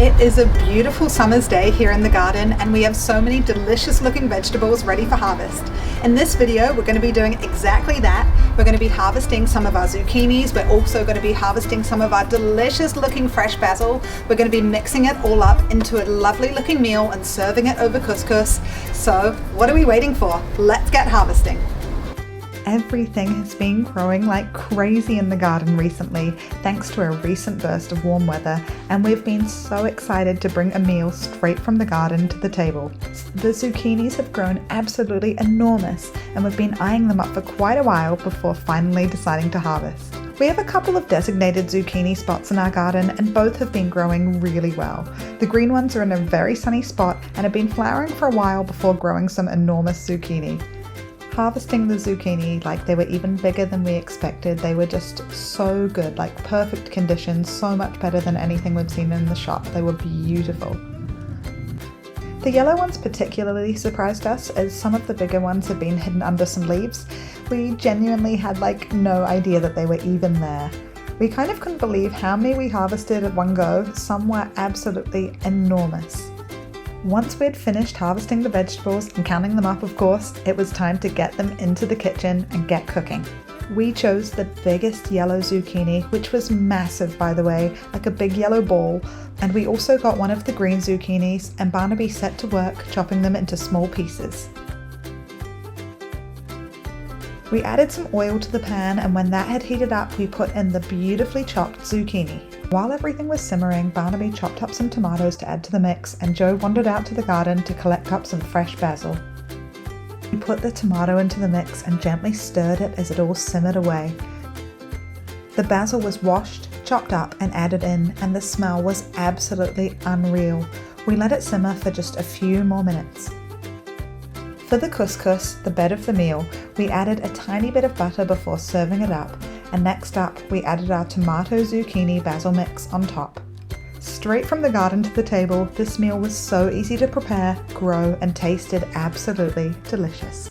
It is a beautiful summer's day here in the garden, and we have so many delicious looking vegetables ready for harvest. In this video, we're going to be doing exactly that. We're going to be harvesting some of our zucchinis. We're also going to be harvesting some of our delicious looking fresh basil. We're going to be mixing it all up into a lovely looking meal and serving it over couscous. So what are we waiting for? Let's get harvesting. Everything has been growing like crazy in the garden recently, thanks to a recent burst of warm weather, and we've been so excited to bring a meal straight from the garden to the table. The zucchinis have grown absolutely enormous, and we've been eyeing them up for quite a while before finally deciding to harvest. We have a couple of designated zucchini spots in our garden, and both have been growing really well. The green ones are in a very sunny spot and have been flowering for a while before growing some enormous zucchini. Harvesting the zucchini, like, they were even bigger than we expected. They were just so good, like perfect conditions, so much better than anything we'd seen in the shop. They were beautiful. The yellow ones particularly surprised us, as some of the bigger ones had been hidden under some leaves. We genuinely had no idea that they were even there. We kind of couldn't believe how many we harvested at one go. Some were absolutely enormous. Once we'd finished harvesting the vegetables and counting them up, of course, it was time to get them into the kitchen and get cooking. We chose the biggest yellow zucchini, which was massive, by the way, like a big yellow ball, and we also got one of the green zucchinis, and Barnaby set to work chopping them into small pieces. We added some oil to the pan, and when that had heated up, we put in the beautifully chopped zucchini. While everything was simmering, Barnaby chopped up some tomatoes to add to the mix, and Joe wandered out to the garden to collect up some fresh basil. We put the tomato into the mix and gently stirred it as it all simmered away. The basil was washed, chopped up and added in, and the smell was absolutely unreal. We let it simmer for just a few more minutes. For the couscous, the bed of the meal, we added a tiny bit of butter before serving it up, and next up we added our tomato zucchini basil mix on top. Straight from the garden to the table, this meal was so easy to prepare, grow, and tasted absolutely delicious.